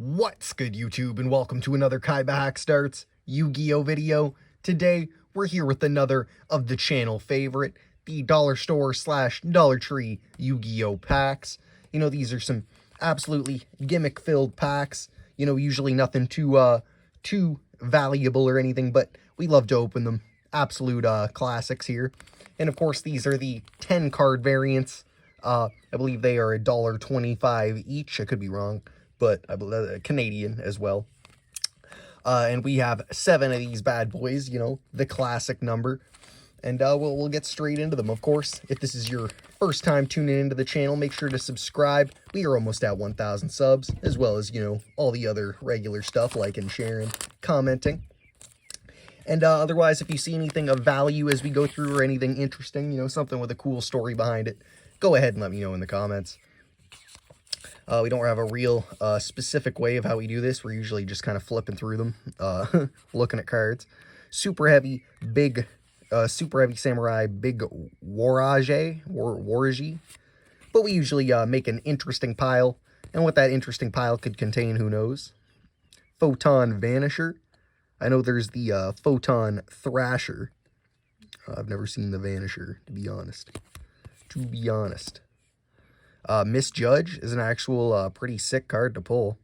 What's good, YouTube, and welcome to another KaibaHacksDartz Yu-Gi-Oh video. Today, we're here with another of the channel favorite, the dollar store / Dollar Tree Yu-Gi-Oh packs. You know, these are some absolutely gimmick-filled packs. You know, usually nothing too valuable or anything, but we love to open them. Absolute classics here. And of course, these are the 10-card variants. I believe they are $1.25 each. I could be wrong, but I believe Canadian as well. And we have 7 of these bad boys, you know, the classic number. And we'll get straight into them. Of course, if this is your first time tuning into the channel, make sure to subscribe. We are almost at 1,000 subs, as well as, you know, all the other regular stuff, like and sharing, commenting. And otherwise, if you see anything of value as we go through or anything interesting, you know, something with a cool story behind it, go ahead and let me know in the comments. We don't have a real specific way of how we do this. We're usually just kind of flipping through them, looking at cards. Super heavy samurai, big warage. But we usually make an interesting pile. And what that interesting pile could contain, who knows? Photon Vanisher. I know there's the Photon Thrasher. I've never seen the Vanisher, to be honest. Misjudge is an actual pretty sick card to pull.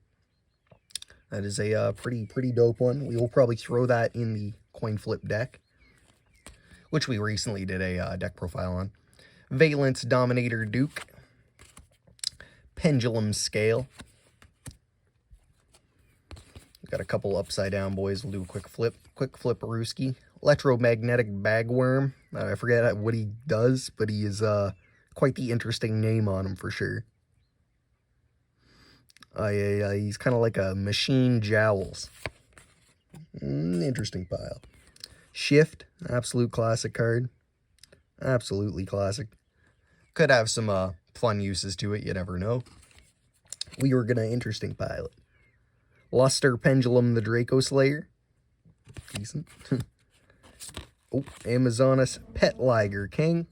That is a pretty dope one. We will probably throw that in the coin flip deck, which we recently did a deck profile on. Valence Dominator Duke. Pendulum Scale. Got a couple upside down boys. We'll do a quick flip Rooski. Electromagnetic Bagworm. I forget what he does, but he is quite the interesting name on him for sure. He's kind of like a Machine Jowls. Interesting pile. Shift, absolute classic card. Absolutely classic. Could have some fun uses to it, you never know. We were gonna interesting pile it. Luster Pendulum the Draco Slayer. Decent. Oh, Amazonas Pet Liger King.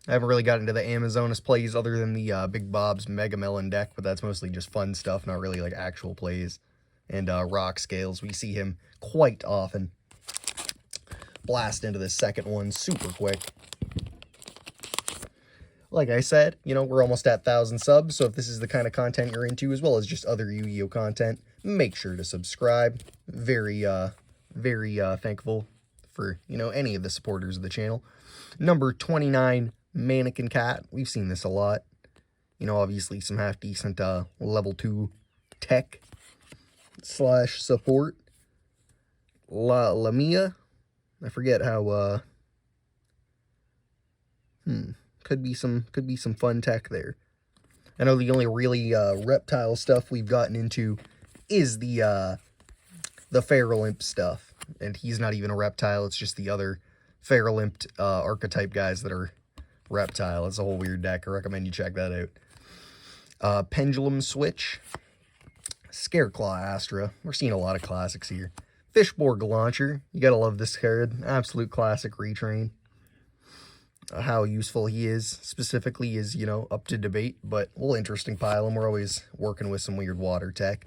I haven't really gotten into the Amazonas plays other than the Big Bob's Mega Melon deck, but that's mostly just fun stuff, not really like actual plays. And Rock Scales, we see him quite often. Blast into the second one super quick. Like I said, you know, we're almost at 1,000 subs, so if this is the kind of content you're into, as well as just other Yu-Gi-Oh content, make sure to subscribe. Very thankful for, you know, any of the supporters of the channel. Number 29, Mannequin Cat. We've seen this a lot. You know, obviously some half-decent level 2 tech / support. Lamia. I forget how, could be some fun tech there. I know the only really reptile stuff we've gotten into is the Feral Imp stuff, and he's not even a reptile. It's just the other Feral Imp archetype guys that are reptile. It's a whole weird deck. I recommend you check that out. Pendulum Switch, Scareclaw Astra. We're seeing a lot of classics here. Fishborg Launcher. You gotta love this card. Absolute classic retrain. How useful he is specifically is, you know, up to debate, but we'll interesting pile him. We're always working with some weird water tech.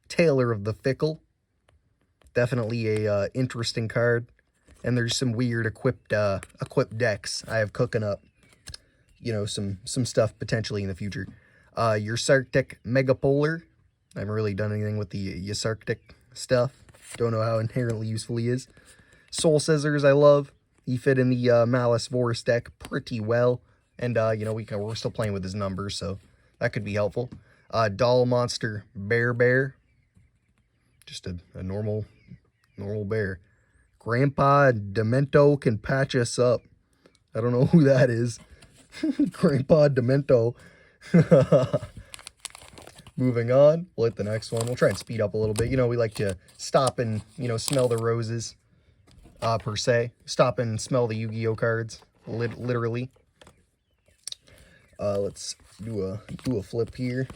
Tailor of the Fickle. Definitely a interesting card. And there's some weird equipped decks I have cooking up. You know, some stuff potentially in the future. Your Sarctic Megapolar. I haven't really done anything with the Yasarctic stuff. Don't know how inherently useful he is. Soul Scissors I love. He fit in the Malice Vorus deck pretty well. And, you know, we're still playing with his numbers, so that could be helpful. Doll Monster Bear. Just a normal bear. Grandpa Demento can patch us up. I don't know who that is. Grandpa Demento. Moving on. We'll hit the next one. We'll try and speed up a little bit. You know, we like to stop and, you know, smell the roses. Per se. Stop and smell the Yu-Gi-Oh cards. Literally. Let's do a flip here.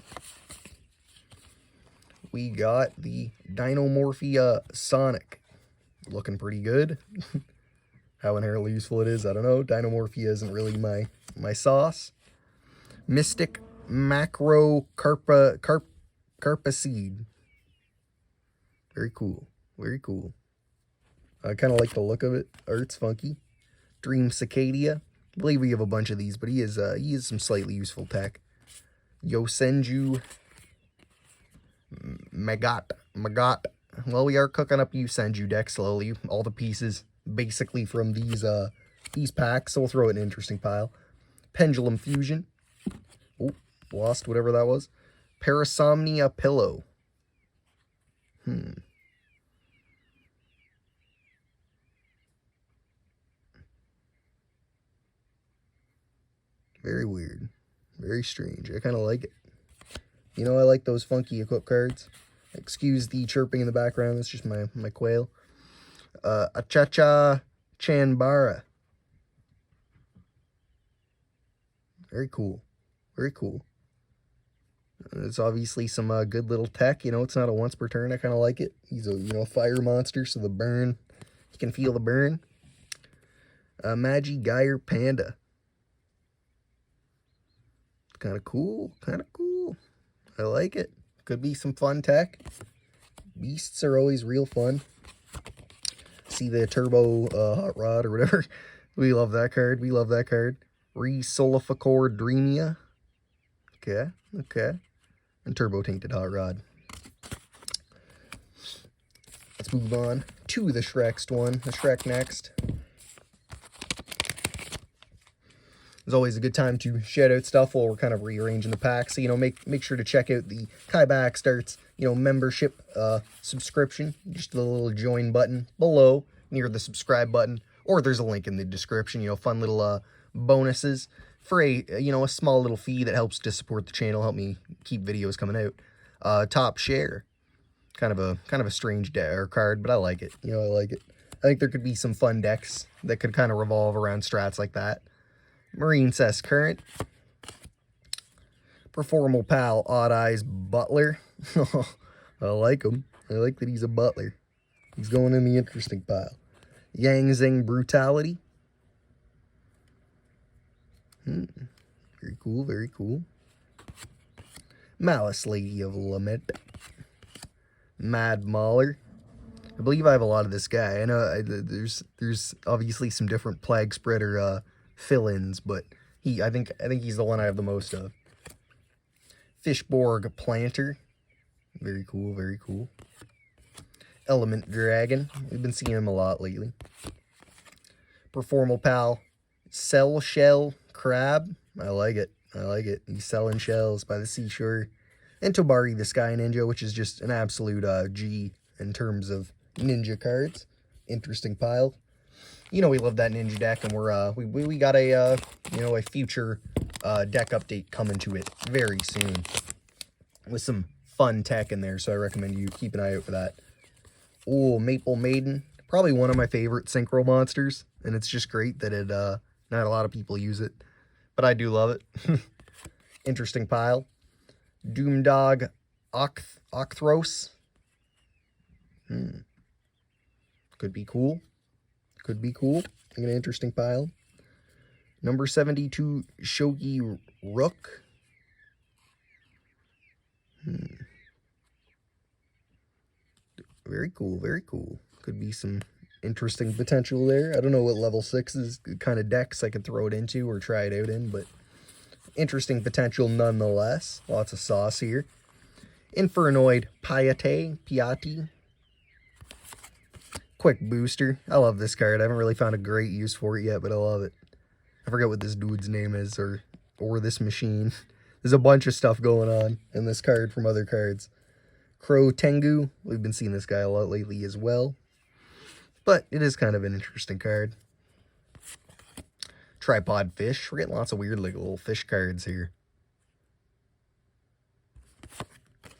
We got the Dinomorphia Sonic. Looking pretty good. How inherently useful it is, I don't know. Dinomorphia isn't really my sauce. Mystic Macro Carpaseed. Very cool. Very cool. I kind of like the look of it. Art's funky. Dream Cicadia. I believe we have a bunch of these, but he is some slightly useful tech. Yosenju. Magat. Well, we are cooking up Yosenju deck slowly. All the pieces basically from these packs, so we'll throw it in an interesting pile. Pendulum Fusion. Oh, lost whatever that was. Parasomnia Pillow. Very weird. Very strange. I kind of like it. You know, I like those funky equip cards. Excuse the chirping in the background. That's just my quail. Achacha Chanbara. Very cool. Very cool. It's obviously some good little tech. You know, it's not a once per turn. I kind of like it. He's a, you know, fire monster, so the burn, you can feel the burn. Magi Geyer Panda. Kind of cool. Kind of cool. I like it. Could be some fun tech. Beasts are always real fun. See the Turbo Hot Rod or whatever. We love that card. We love that card. Resolificor Dreamia. Okay. Okay. And Turbo Tainted Hot Rod. Let's move on to the Shrek's one. The Shrek next. It's always a good time to shout out stuff while we're kind of rearranging the pack. So, you know, make sure to check out the KaibaHacksDartz, you know, membership subscription. Just the little join button below near the subscribe button. Or there's a link in the description, you know, fun little bonuses for a, you know, a small little fee that helps to support the channel, help me keep videos coming out. Top Share. Kind of a strange card, but I like it. You know, I like it. I think there could be some fun decks that could kind of revolve around strats like that. Marine Cess Current. Performal Pal Odd Eyes Butler. I like him. I like that he's a butler. He's going in the interesting pile. Yang Zing Brutality. Very cool, very cool. Malice Lady of Lament. Mad Mauler. I believe I have a lot of this guy. I know there's obviously some different Plague Spreader fill-ins, but I think he's the one I have the most of. Fishborg Planter. Very cool, very cool. Element Dragon. We've been seeing him a lot lately. Performal Pal Cell Shell Crab. I like it. I like it. He's selling shells by the seashore. And Tobari the Sky Ninja, which is just an absolute G in terms of ninja cards. Interesting pile. You know we love that ninja deck, and we got a you know, a future deck update coming to it very soon with some fun tech in there. So I recommend you keep an eye out for that. Oh, Maple Maiden, probably one of my favorite synchro monsters, and it's just great that it not a lot of people use it, but I do love it. Interesting pile. Doomdog Octhros. Could be cool. Could be cool. An interesting pile. Number 72, Shogi Rook. Very cool, very cool. Could be some interesting potential there. I don't know what level 6's kind of decks I could throw it into or try it out in, but interesting potential nonetheless. Lots of sauce here. Infernoid Piati. Quick booster. I love this card. I haven't really found a great use for it yet, but I love it. I forget what this dude's name is, or this machine. There's a bunch of stuff going on in this card from other cards. Crow Tengu. We've been seeing this guy a lot lately as well. But it is kind of an interesting card. Tripod Fish. We're getting lots of weird little fish cards here.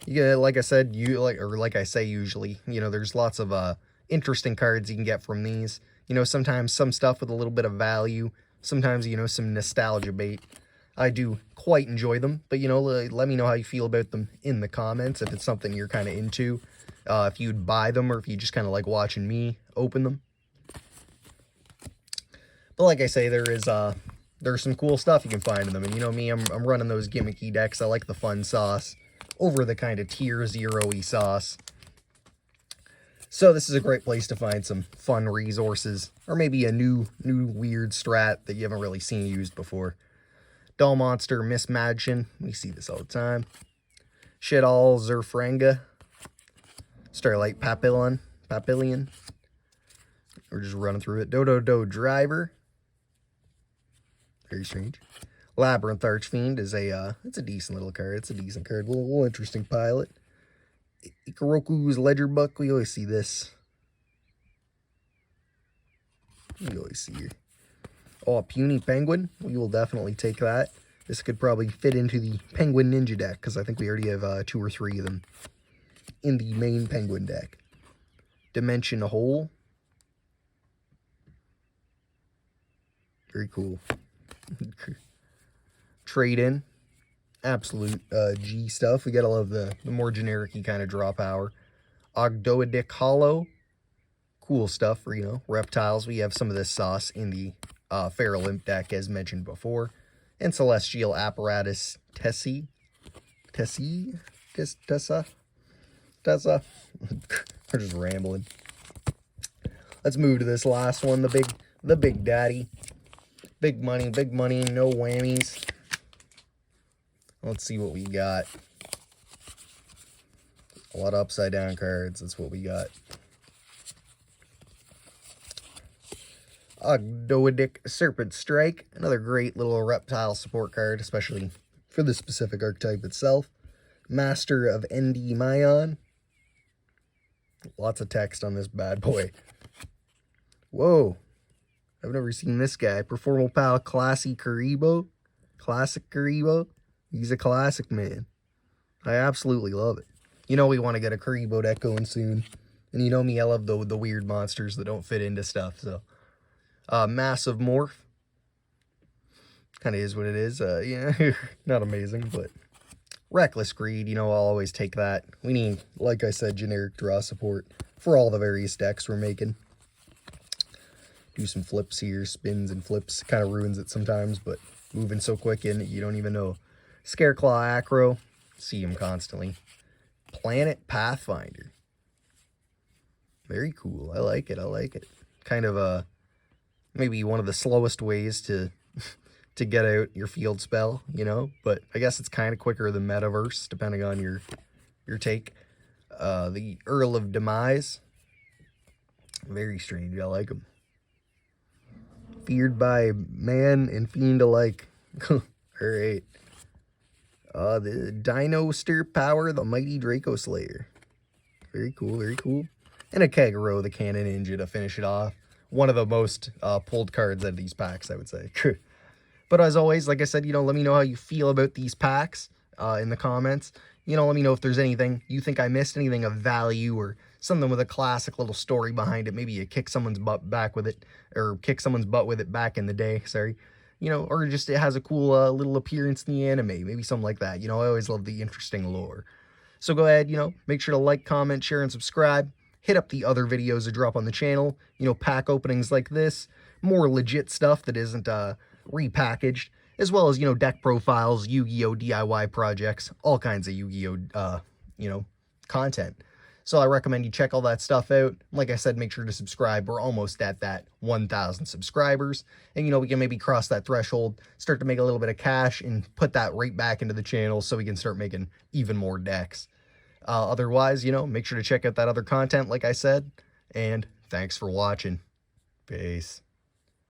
Yeah, like I said, like I say usually, you know, there's lots of interesting cards you can get from these. You know, sometimes some stuff with a little bit of value. Sometimes, you know, some nostalgia bait. I do quite enjoy them, but, you know, let me know how you feel about them in the comments, if it's something you're kind of into, if you'd buy them, or if you just kind of like watching me open them. But like I say, there's some cool stuff you can find in them, and you know me, I'm running those gimmicky decks. I like the fun sauce over the kind of tier 0-y sauce. So this is a great place to find some fun resources, or maybe a new weird strat that you haven't really seen used before. Doll Monster Mismagin, we see this all the time. Shitall Zerfranga. Starlight Papillon. We're just running through it. Dodo Driver. Very strange. Labyrinth Archfiend is it's a decent little card. It's a decent card. A little interesting pilot. Ikaroku's Ledger Buck. We always see this. We always see here. Oh, a Puny Penguin. We will definitely take that. This could probably fit into the Penguin Ninja deck, because I think we already have 2 or 3 of them in the main Penguin deck. Dimension Hole. Very cool. Trade-in. Absolute G stuff. We gotta love the more generic-y kind of draw power. Ogdoadic Hollow. Cool stuff for, reptiles. We have some of this sauce in the Feral Imp deck, as mentioned before. And Celestial Apparatus Tessa. We're just rambling. Let's move to this last one, the big daddy. Big money, no whammies. Let's see what we got. A lot of upside down cards. That's what we got. Ogdoadic Serpent Strike. Another great little reptile support card, especially for the specific archetype itself. Master of Endymion. Lots of text on this bad boy. Whoa. I've never seen this guy. Performal Pal Classic Karibo. He's a classic, man. I absolutely love it. We want to get a Karibo deck going soon. And you know me, I love the weird monsters that don't fit into stuff. So, Massive Morph. Kind of is what it is. Yeah, not amazing, but Reckless Greed, I'll always take that. We need, like I said, generic draw support for all the various decks we're making. Do some flips here, spins and flips. Kind of ruins it sometimes, but moving so quick in it, you don't even know. Scareclaw Acro. See him constantly. Planet Pathfinder. Very cool. I like it. Kind of maybe one of the slowest ways to to get out your field spell, but I guess it's kind of quicker than Metaverse, depending on your take. The Earl of Demise. Very strange. I like him. Feared by man and fiend alike. Alright. The Dino Stir Power, the Mighty Draco Slayer. Very cool. And a Kagero, the Cannon Ninja, to finish it off. One of the most pulled cards out of these packs, I would say. But as always, like I said, let me know how you feel about these packs in the comments. Let me know if there's anything you think I missed, anything of value, or something with a classic little story behind it. Maybe you kick someone's butt back with it, or kick someone's butt with it back in the day, sorry. Or just it has a cool little appearance in the anime, maybe something like that. I always love the interesting lore. So go ahead, make sure to like, comment, share, and subscribe. Hit up the other videos that drop on the channel. Pack openings like this, more legit stuff that isn't repackaged, as well as, deck profiles, Yu-Gi-Oh! DIY projects, all kinds of Yu-Gi-Oh! Content. So I recommend you check all that stuff out. Like I said, make sure to subscribe. We're almost at that 1,000 subscribers. And, we can maybe cross that threshold, start to make a little bit of cash, and put that right back into the channel so we can start making even more decks. Otherwise, make sure to check out that other content, like I said. And thanks for watching. Peace.